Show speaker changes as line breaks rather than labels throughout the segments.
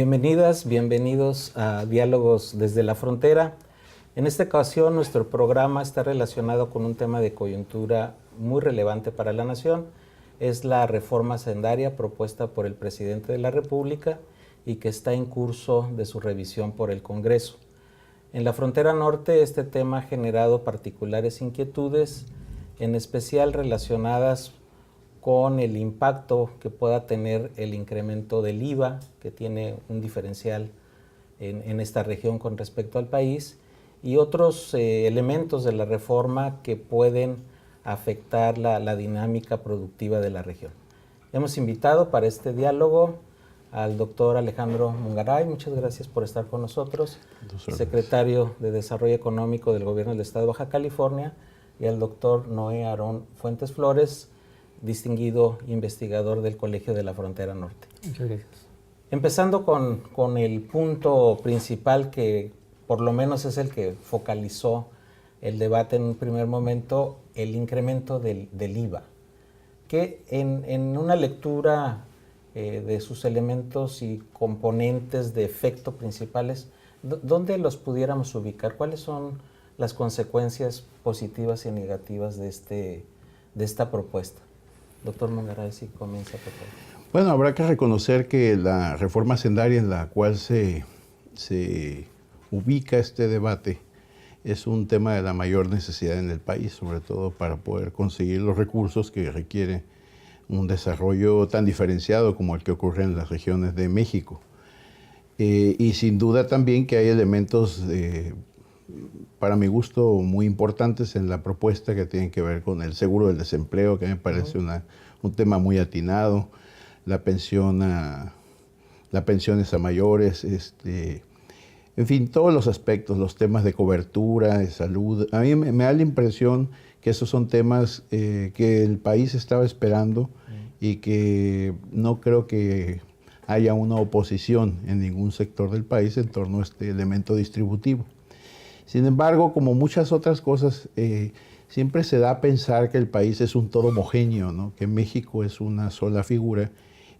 Bienvenidas, bienvenidos a Diálogos desde la Frontera. En esta ocasión nuestro programa está relacionado con un tema de coyuntura muy relevante para la nación. Es la reforma hacendaria propuesta por el presidente de la República y que está en curso de su revisión por el Congreso. En la frontera norte este tema ha generado particulares inquietudes, en especial relacionadas con el impacto que pueda tener el incremento del IVA, que tiene un diferencial en esta región con respecto al país, y otros elementos de la reforma que pueden afectar la dinámica productiva de la región. Hemos invitado para este diálogo al doctor Alejandro Mungaray. Muchas gracias por estar con nosotros, secretario de Desarrollo Económico del Gobierno del Estado de Baja California, y al doctor Noé Aarón Fuentes Flores, distinguido investigador del Colegio de la Frontera Norte.
Muchas gracias.
Empezando con el punto principal que por lo menos es el que focalizó el debate en un primer momento, el incremento del IVA, que en una lectura de sus elementos y componentes de efecto principales, ¿dónde los pudiéramos ubicar? ¿Cuáles son las consecuencias positivas y negativas de esta propuesta? Doctor Mungaray, si comienza, por favor.
Bueno, habrá que reconocer que la reforma hacendaria en la cual se ubica este debate es un tema de la mayor necesidad en el país, sobre todo para poder conseguir los recursos que requiere un desarrollo tan diferenciado como el que ocurre en las regiones de México. Y sin duda también que hay elementos, para mi gusto, muy importantes en la propuesta que tienen que ver con el seguro del desempleo, que me parece un tema muy atinado, las pensiones a mayores, en fin, todos los aspectos, los temas de cobertura, de salud. A mí me da la impresión que esos son temas que el país estaba esperando y que no creo que haya una oposición en ningún sector del país en torno a este elemento distributivo. Sin embargo, como muchas otras cosas, siempre se da a pensar que el país es un todo homogéneo, ¿no? Que México es una sola figura.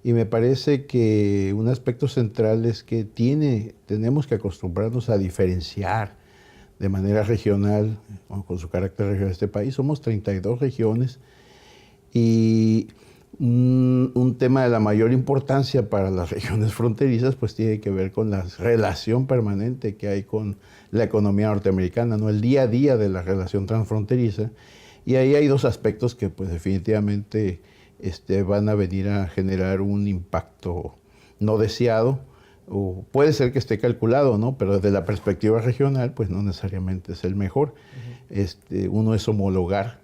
Y me parece que un aspecto central es que tenemos que acostumbrarnos a diferenciar de manera regional, con su carácter regional de este país. Somos 32 regiones y un tema de la mayor importancia para las regiones fronterizas pues tiene que ver con la relación permanente que hay con la economía norteamericana, ¿no? El día a día de la relación transfronteriza. Y ahí hay dos aspectos que pues definitivamente van a venir a generar un impacto no deseado, o puede ser que esté calculado, ¿no? Pero desde la perspectiva regional pues no necesariamente es el mejor. Uno es homologar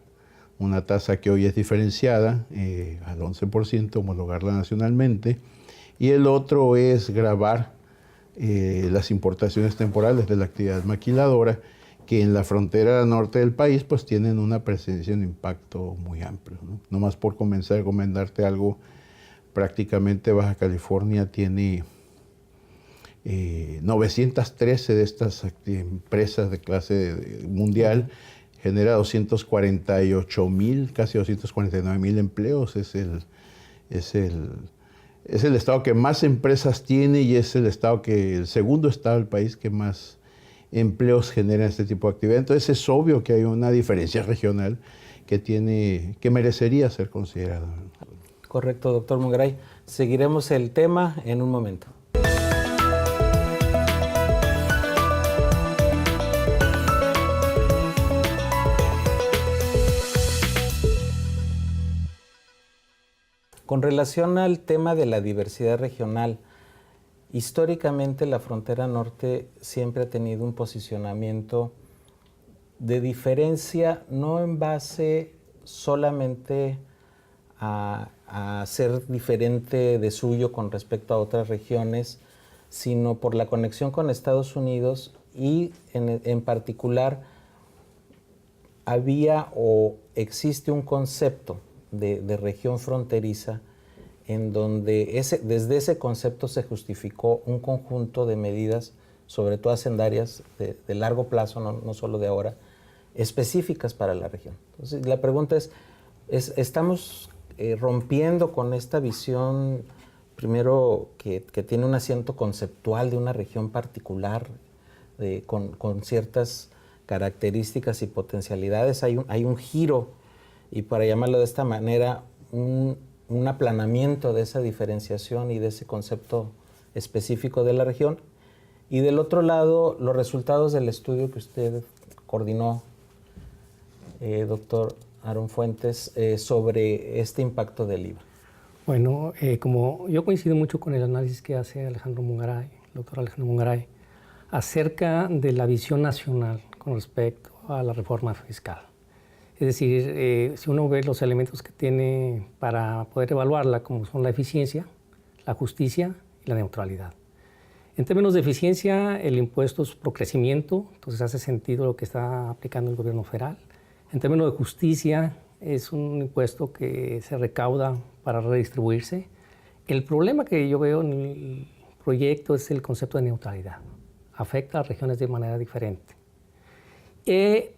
una tasa que hoy es diferenciada al 11%, homologarla nacionalmente, y el otro es gravar las importaciones temporales de la actividad maquiladora, que en la frontera norte del país pues tienen una presencia y un impacto muy amplio, ¿no? Nomás por comenzar a recomendarte algo, prácticamente Baja California tiene 913 de estas empresas de clase mundial, genera 248,000, casi 249,000 empleos. Es el estado que más empresas tiene y es el segundo estado del país que más empleos genera este tipo de actividad. Entonces es obvio que hay una diferencia regional que merecería ser considerada.
Correcto, doctor Mungaray. Seguiremos el tema en un momento. Con relación al tema de la diversidad regional, históricamente la frontera norte siempre ha tenido un posicionamiento de diferencia, no en base solamente a ser diferente de suyo con respecto a otras regiones, sino por la conexión con Estados Unidos y en particular había o existe un concepto de región fronteriza en donde desde ese concepto se justificó un conjunto de medidas, sobre todo hacendarias de largo plazo, no solo de ahora, específicas para la región. Entonces, la pregunta ¿estamos rompiendo con esta visión primero que tiene un asiento conceptual de una región particular, con ciertas características y potencialidades. Hay un giro, y para llamarlo de esta manera, un aplanamiento de esa diferenciación y de ese concepto específico de la región. Y del otro lado, los resultados del estudio que usted coordinó, doctor Aaron Fuentes, sobre este impacto del IVA.
Bueno, como yo coincido mucho con el análisis que hace Alejandro Mungaray, el doctor Alejandro Mungaray, acerca de la visión nacional con respecto a la reforma fiscal. Es decir, si uno ve los elementos que tiene para poder evaluarla, como son la eficiencia, la justicia y la neutralidad. En términos de eficiencia, el impuesto es pro crecimiento, entonces hace sentido lo que está aplicando el gobierno federal. En términos de justicia, es un impuesto que se recauda para redistribuirse. El problema que yo veo en el proyecto es el concepto de neutralidad. Afecta a regiones de manera diferente.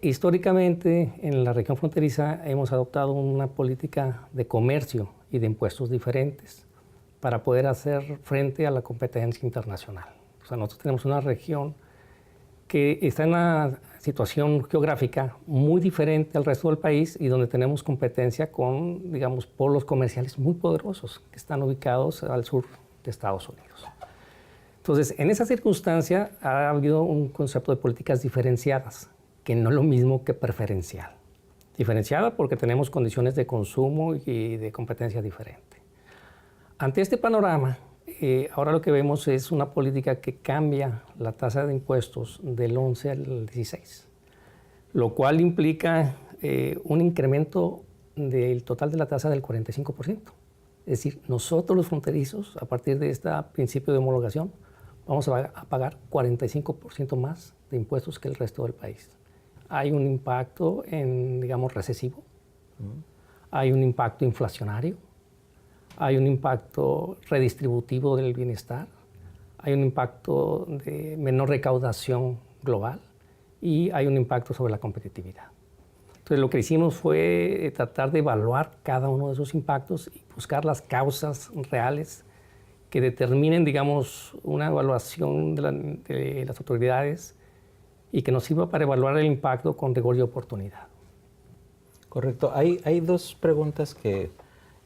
Históricamente, en la región fronteriza hemos adoptado una política de comercio y de impuestos diferentes para poder hacer frente a la competencia internacional. O sea, nosotros tenemos una región que está en una situación geográfica muy diferente al resto del país y donde tenemos competencia con, digamos, polos comerciales muy poderosos que están ubicados al sur de Estados Unidos. Entonces, en esa circunstancia ha habido un concepto de políticas diferenciadas, que no es lo mismo que preferencial. Diferenciada porque tenemos condiciones de consumo y de competencia diferente. Ante este panorama, ahora lo que vemos es una política que cambia la tasa de impuestos del 11 al 16, lo cual implica un incremento del total de la tasa del 45%. Es decir, nosotros los fronterizos, a partir de este principio de homologación, vamos a pagar 45% más de impuestos que el resto del país. Hay un impacto digamos, recesivo, hay un impacto inflacionario, hay un impacto redistributivo del bienestar, hay un impacto de menor recaudación global y hay un impacto sobre la competitividad. Entonces, lo que hicimos fue tratar de evaluar cada uno de esos impactos y buscar las causas reales que determinen, digamos, una evaluación de las autoridades y que nos sirva para evaluar el impacto con rigor y oportunidad.
Correcto. Hay dos preguntas que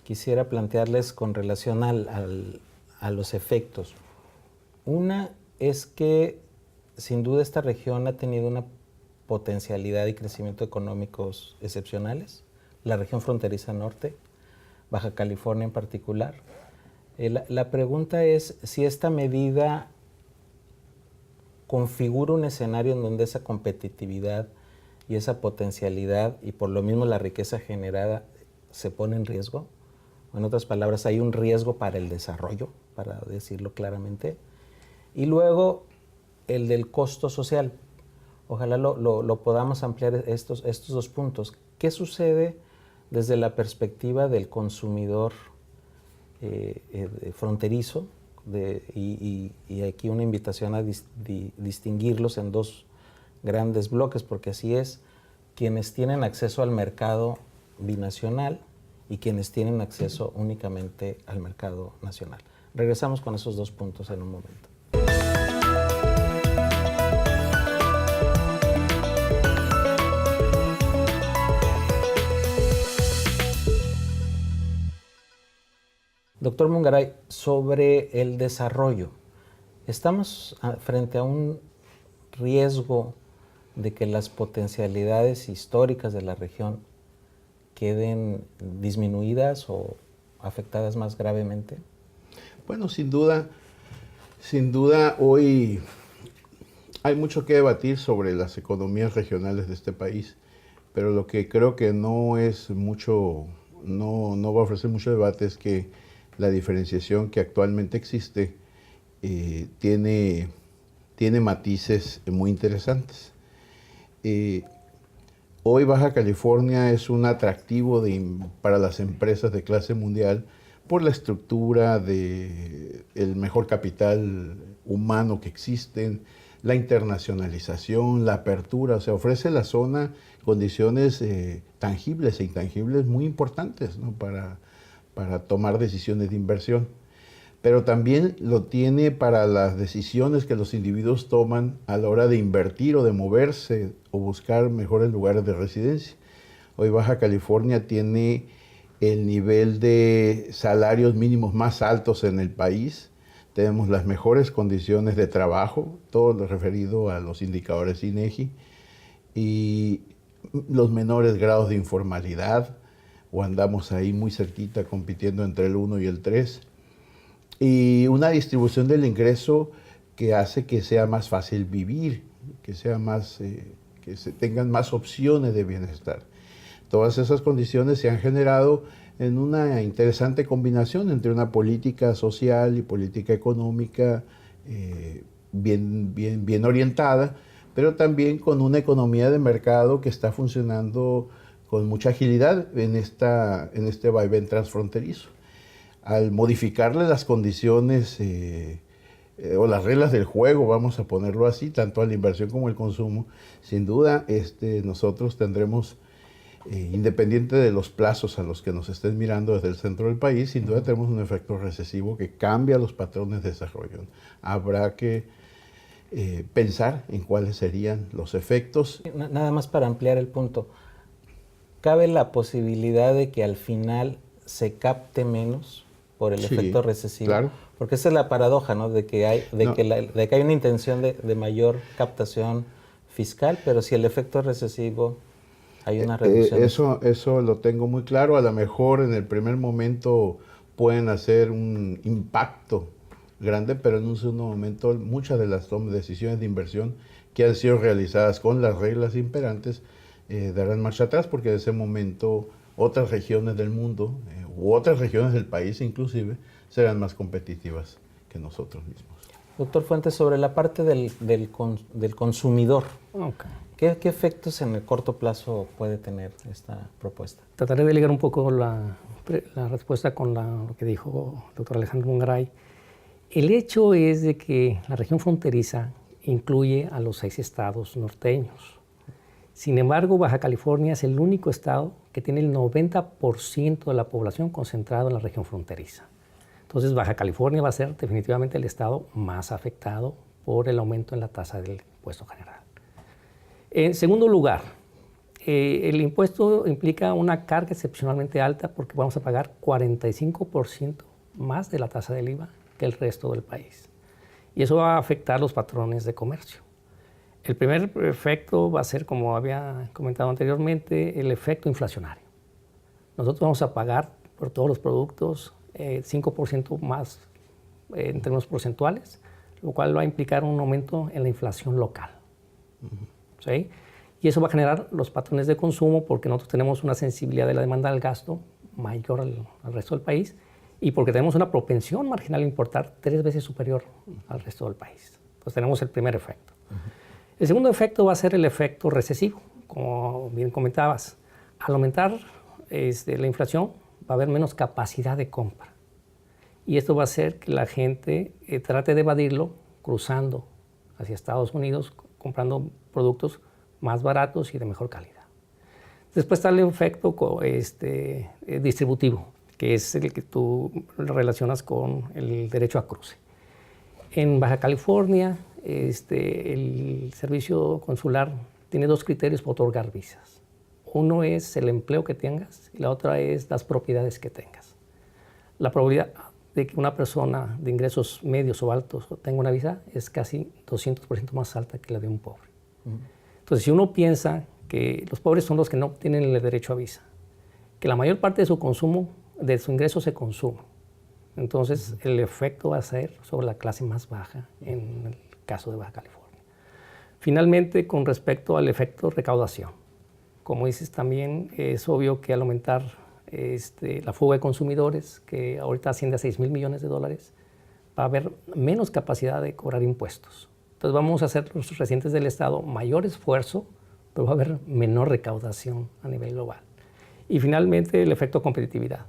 quisiera plantearles con relación a los efectos. Una es que, sin duda, esta región ha tenido una potencialidad y crecimiento económicos excepcionales, la región fronteriza norte, Baja California en particular. La pregunta es si esta medida configura un escenario en donde esa competitividad y esa potencialidad y por lo mismo la riqueza generada se pone en riesgo. En otras palabras, hay un riesgo para el desarrollo, para decirlo claramente. Y luego el del costo social. Ojalá lo podamos ampliar estos dos puntos. ¿Qué sucede desde la perspectiva del consumidor fronterizo? Y aquí una invitación a distinguirlos en dos grandes bloques, porque así es, quienes tienen acceso al mercado binacional y quienes tienen acceso únicamente al mercado nacional. Regresamos con esos dos puntos en un momento. Doctor Mungaray, sobre el desarrollo, ¿estamos frente a un riesgo de que las potencialidades históricas de la región queden disminuidas o afectadas más gravemente?
Bueno, sin duda, hoy hay mucho que debatir sobre las economías regionales de este país, pero lo que creo que no es mucho, no va a ofrecer mucho debate es que la diferenciación que actualmente existe tiene matices muy interesantes. Hoy Baja California es un atractivo para las empresas de clase mundial por la estructura del mejor capital humano que existen, la internacionalización, la apertura, o sea, ofrece la zona condiciones tangibles e intangibles muy importantes, ¿no? para tomar decisiones de inversión. pero también lo tiene para las decisiones que los individuos toman a la hora de invertir o de moverse o buscar mejores lugares de residencia. Hoy Baja California tiene el nivel de salarios mínimos más altos en el país. Tenemos las mejores condiciones de trabajo, todo lo referido a los indicadores INEGI, y los menores grados de informalidad, o andamos ahí muy cerquita compitiendo entre el 1 y el 3, y una distribución del ingreso que hace que sea más fácil vivir, que sea más, que se tengan más opciones de bienestar. Todas esas condiciones se han generado en una interesante combinación entre una política social y política económica bien orientada, pero también con una economía de mercado que está funcionando con mucha agilidad en este vaivén transfronterizo. Al modificarle las condiciones o las reglas del juego, vamos a ponerlo así, tanto a la inversión como al consumo, sin duda nosotros tendremos, independiente de los plazos a los que nos estén mirando desde el centro del país, sin duda tenemos un efecto recesivo que cambia los patrones de desarrollo. Habrá que pensar en cuáles serían los efectos.
Nada más para ampliar el punto, ¿cabe la posibilidad de que al final se capte menos por el efecto recesivo?
Claro.
Porque esa es la paradoja, ¿no? De que hay una intención de mayor captación fiscal, pero si el efecto recesivo hay una reducción.
Eso lo tengo muy claro. A lo mejor en el primer momento pueden hacer un impacto grande, pero en un segundo momento muchas de las decisiones de inversión que han sido realizadas con las reglas imperantes darán marcha atrás, porque en ese momento otras regiones del mundo u otras regiones del país inclusive serán más competitivas que nosotros mismos.
Doctor Fuentes, sobre la parte del consumidor,
Okay.
¿Qué efectos en el corto plazo puede tener esta propuesta?
Trataré de ligar un poco la respuesta con lo que dijo el doctor Alejandro Mongaray. El hecho es de que la región fronteriza incluye a los 6 estados norteños. Sin embargo, Baja California es el único estado que tiene el 90% de la población concentrado en la región fronteriza. Entonces, Baja California va a ser definitivamente el estado más afectado por el aumento en la tasa del impuesto general. En segundo lugar, el impuesto implica una carga excepcionalmente alta porque vamos a pagar 45% más de la tasa del IVA que el resto del país. Y eso va a afectar los patrones de comercio. El primer efecto va a ser, como había comentado anteriormente, el efecto inflacionario. Nosotros vamos a pagar por todos los productos 5% más en términos porcentuales, lo cual va a implicar un aumento en la inflación local. ¿Sí? Y eso va a generar los patrones de consumo porque nosotros tenemos una sensibilidad de la demanda al gasto mayor al resto del país y porque tenemos una propensión marginal a importar 3 veces superior al resto del país. Entonces tenemos el primer efecto. El segundo efecto va a ser el efecto recesivo, como bien comentabas. Al aumentar la inflación va a haber menos capacidad de compra y esto va a hacer que la gente trate de evadirlo cruzando hacia Estados Unidos, comprando productos más baratos y de mejor calidad. Después está el efecto distributivo, que es el que tú relacionas con el derecho a cruce. En Baja California, el servicio consular tiene 2 criterios para otorgar visas. Uno es el empleo que tengas y la otra es las propiedades que tengas. La probabilidad de que una persona de ingresos medios o altos tenga una visa es casi 200% más alta que la de un pobre. Entonces, si uno piensa que los pobres son los que no tienen el derecho a visa, que la mayor parte de su consumo, de su ingreso se consume, entonces el efecto va a ser sobre la clase más baja en el caso de Baja California. Finalmente, con respecto al efecto recaudación, como dices también, es obvio que al aumentar la fuga de consumidores, que ahorita asciende a $6,000 millones, va a haber menos capacidad de cobrar impuestos. Entonces vamos a hacer los residentes del Estado mayor esfuerzo, pero va a haber menor recaudación a nivel global. Y finalmente el efecto competitividad.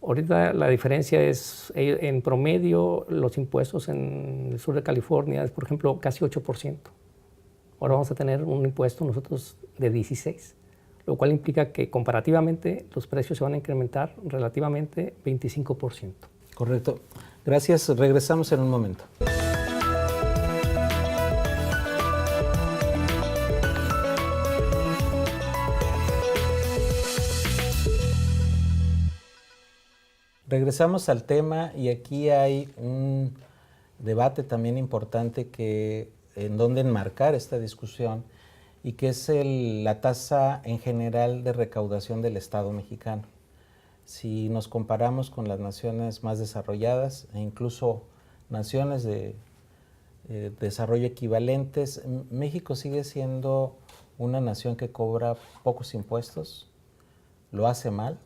Ahorita la diferencia es, en promedio, los impuestos en el sur de California es, por ejemplo, casi 8%. Ahora vamos a tener un impuesto nosotros de 16%, lo cual implica que comparativamente los precios se van a incrementar relativamente 25%.
Correcto. Gracias. Regresamos en un momento. Regresamos al tema y aquí hay un debate también importante en donde enmarcar esta discusión y que es la tasa en general de recaudación del Estado mexicano. Si nos comparamos con las naciones más desarrolladas e incluso naciones de desarrollo equivalentes, México sigue siendo una nación que cobra pocos impuestos, lo hace mal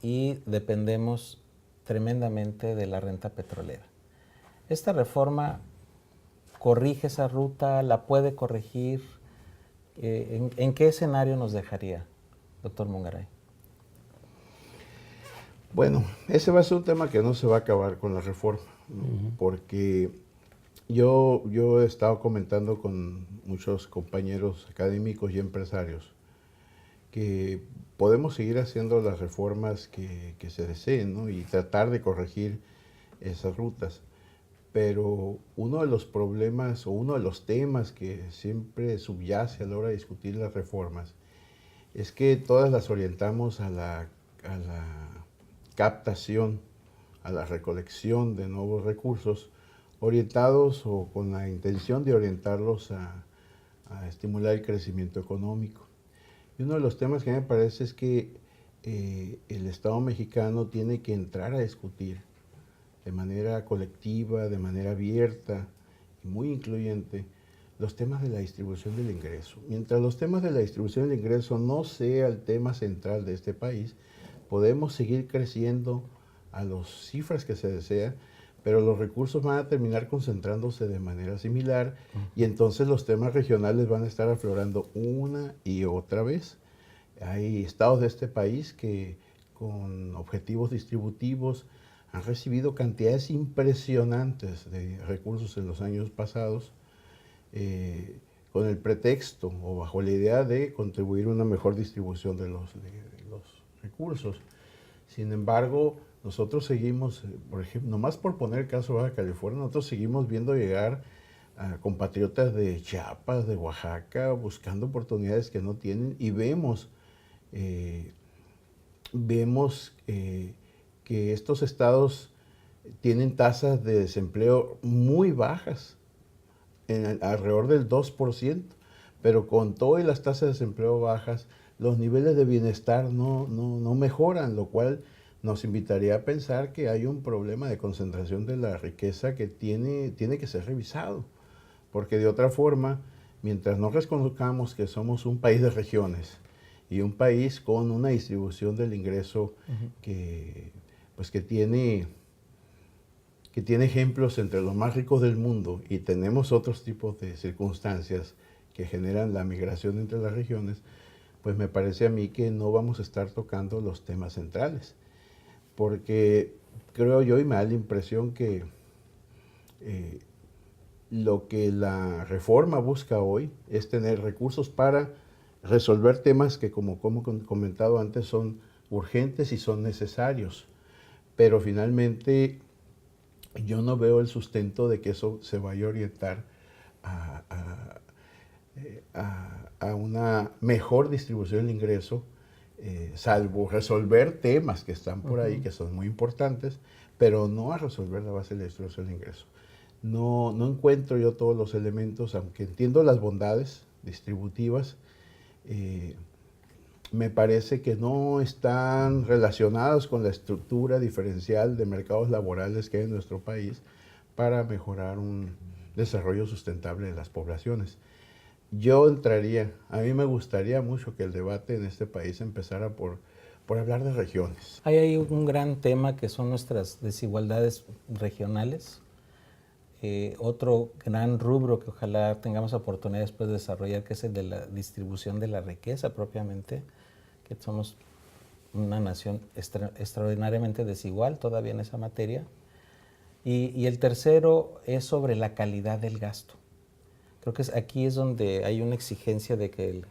y dependemos tremendamente de la renta petrolera. Esta reforma corrige esa ruta, la puede corregir. ¿En qué escenario nos dejaría, doctor Mungaray?
Bueno, ese va a ser un tema que no se va a acabar con la reforma, ¿no? Porque yo he estado comentando con muchos compañeros académicos y empresarios que podemos seguir haciendo las reformas que se deseen, ¿no? Y tratar de corregir esas rutas. Pero uno de los problemas o uno de los temas que siempre subyace a la hora de discutir las reformas es que todas las orientamos a la captación, a la recolección de nuevos recursos, orientados o con la intención de orientarlos a estimular el crecimiento económico. Y uno de los temas que me parece es que el Estado mexicano tiene que entrar a discutir de manera colectiva, de manera abierta y muy incluyente los temas de la distribución del ingreso. Mientras los temas de la distribución del ingreso no sea el tema central de este país, podemos seguir creciendo a las cifras que se desea, pero los recursos van a terminar concentrándose de manera similar y entonces los temas regionales van a estar aflorando una y otra vez. Hay estados de este país que con objetivos distributivos han recibido cantidades impresionantes de recursos en los años pasados con el pretexto o bajo la idea de contribuir a una mejor distribución de los recursos. Sin embargo, nosotros seguimos, por ejemplo, nomás por poner el caso de Baja California, nosotros seguimos viendo llegar a compatriotas de Chiapas, de Oaxaca, buscando oportunidades que no tienen y vemos que estos estados tienen tasas de desempleo muy bajas, alrededor del 2%, pero con todas las tasas de desempleo bajas, los niveles de bienestar no mejoran, lo cual nos invitaría a pensar que hay un problema de concentración de la riqueza que tiene que ser revisado, porque de otra forma, mientras no reconozcamos que somos un país de regiones y un país con una distribución del ingreso que tiene ejemplos entre los más ricos del mundo y tenemos otros tipos de circunstancias que generan la migración entre las regiones, pues me parece a mí que no vamos a estar tocando los temas centrales. Porque creo yo y me da la impresión que lo que la reforma busca hoy es tener recursos para resolver temas que, como comentado antes, son urgentes y son necesarios. Pero finalmente yo no veo el sustento de que eso se vaya a orientar a una mejor distribución del ingreso, salvo resolver temas que están por ahí, que son muy importantes, pero no a resolver la base de la distribución del ingreso. No encuentro yo todos los elementos, aunque entiendo las bondades distributivas, me parece que no están relacionados con la estructura diferencial de mercados laborales que hay en nuestro país para mejorar un desarrollo sustentable de las poblaciones. A mí me gustaría mucho que el debate en este país empezara por hablar de regiones.
Hay ahí un gran tema que son nuestras desigualdades regionales. Otro gran rubro que ojalá tengamos oportunidad después de desarrollar, que es el de la distribución de la riqueza propiamente, que somos una nación extraordinariamente desigual todavía en esa materia. Y el tercero es sobre la calidad del gasto. Creo que aquí es donde hay una exigencia de que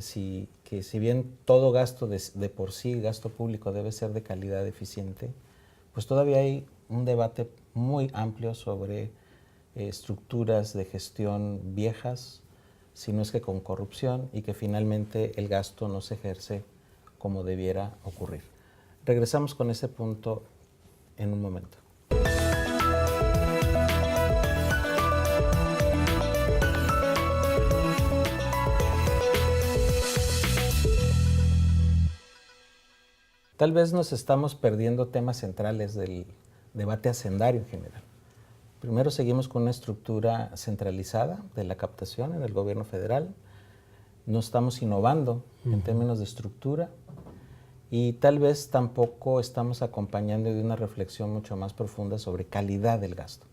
si bien todo gasto de por sí, gasto público debe ser de calidad eficiente, pues todavía hay un debate muy amplio sobre estructuras de gestión viejas, si no es que con corrupción, y que finalmente el gasto no se ejerce como debiera ocurrir. Regresamos con ese punto en un momento. Tal vez nos estamos perdiendo temas centrales del debate hacendario en general. Primero, seguimos con una estructura centralizada de la captación en el gobierno federal. No estamos innovando en términos de estructura y tal vez tampoco estamos acompañando de una reflexión mucho más profunda sobre calidad del gasto.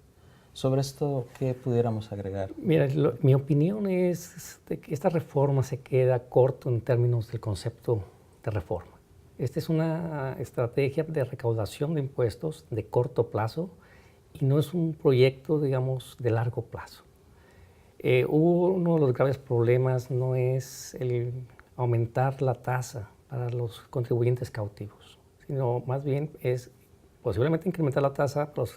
Sobre esto, ¿qué pudiéramos agregar?
Mira, mi opinión es de que esta reforma se queda corto en términos del concepto de reforma. Esta es una estrategia de recaudación de impuestos de corto plazo y no es un proyecto, digamos, de largo plazo. Uno de los graves problemas no es el aumentar la tasa para los contribuyentes cautivos, sino más bien es posiblemente incrementar la tasa para los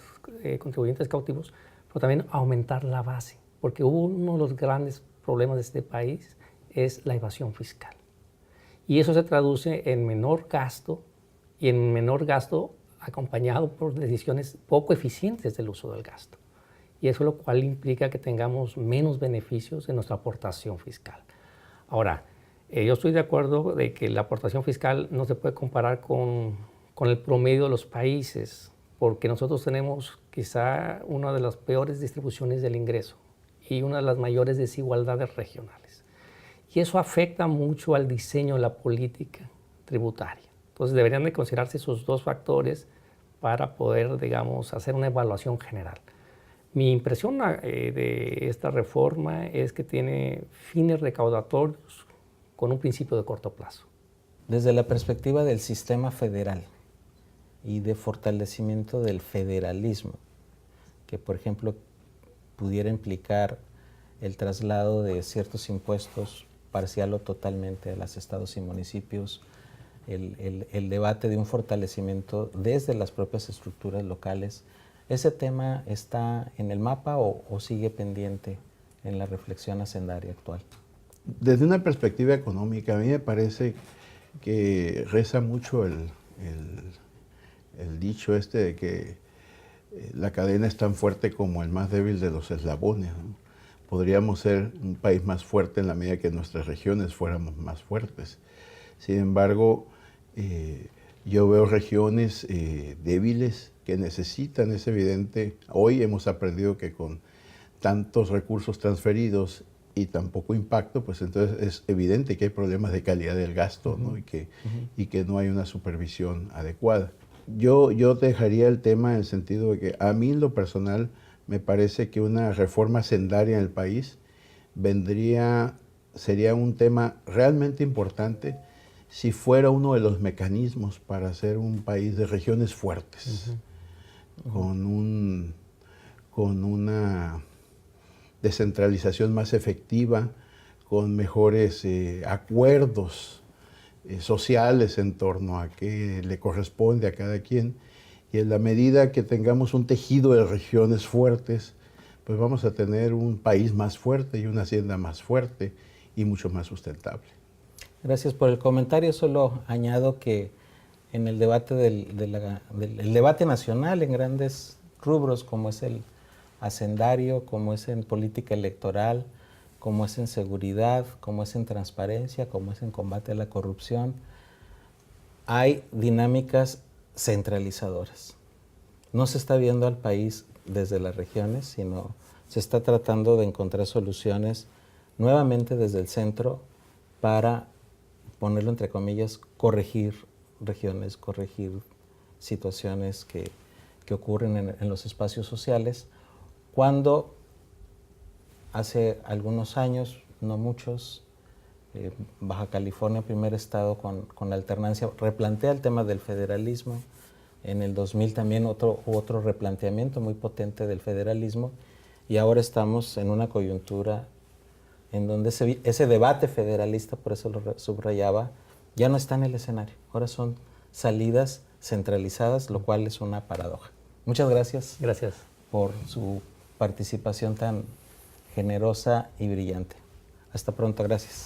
contribuyentes cautivos, pero también aumentar la base, porque uno de los grandes problemas de este país es la evasión fiscal. Y eso se traduce en menor gasto y en menor gasto acompañado por decisiones poco eficientes del uso del gasto. Y eso lo cual implica que tengamos menos beneficios de nuestra aportación fiscal. Ahora, yo estoy de acuerdo de que la aportación fiscal no se puede comparar con el promedio de los países, porque nosotros tenemos quizá una de las peores distribuciones del ingreso y una de las mayores desigualdades regionales. Y eso afecta mucho al diseño de la política tributaria. Entonces deberían de considerarse esos dos factores para poder, digamos, hacer una evaluación general. Mi impresión de esta reforma es que tiene fines recaudatorios con un principio de corto plazo.
Desde la perspectiva del sistema federal y de fortalecimiento del federalismo, que por ejemplo pudiera implicar el traslado de ciertos impuestos parcial o totalmente a los estados y municipios, el debate de un fortalecimiento desde las propias estructuras locales, ¿ese tema está en el mapa o sigue pendiente en la reflexión hacendaria actual?
Desde una perspectiva económica, a mí me parece que reza mucho el dicho este de que la cadena es tan fuerte como el más débil de los eslabones, ¿no? Podríamos ser un país más fuerte en la medida que nuestras regiones fuéramos más fuertes. Sin embargo, yo veo regiones débiles que necesitan, es evidente. Hoy hemos aprendido que con tantos recursos transferidos y tan poco impacto, pues entonces es evidente que hay problemas de calidad del gasto, ¿no? y que no hay una supervisión adecuada. Yo dejaría el tema en el sentido de que a mí en lo personal me parece que una reforma hacendaria en el país sería un tema realmente importante si fuera uno de los mecanismos para hacer un país de regiones fuertes, con una descentralización más efectiva, con mejores acuerdos sociales en torno a qué le corresponde a cada quien. Y en la medida que tengamos un tejido de regiones fuertes, pues vamos a tener un país más fuerte y una hacienda más fuerte y mucho más sustentable.
Gracias por el comentario. Solo añado que en el debate el debate nacional en grandes rubros como es el hacendario, como es en política electoral, como es en seguridad, como es en transparencia, como es en combate a la corrupción, hay dinámicas centralizadoras. No se está viendo al país desde las regiones, sino se está tratando de encontrar soluciones nuevamente desde el centro para, ponerlo entre comillas, corregir regiones, corregir situaciones que ocurren en los espacios sociales, cuando hace algunos años, no muchos, Baja California, primer estado con la alternancia, replantea el tema del federalismo. En el 2000 también otro replanteamiento muy potente del federalismo, y ahora estamos en una coyuntura en donde ese debate federalista, por eso lo subrayaba, ya no está en el escenario. Ahora son salidas centralizadas, lo cual es una paradoja. Muchas gracias.
Gracias.
Por su participación tan generosa y brillante. Hasta pronto, gracias.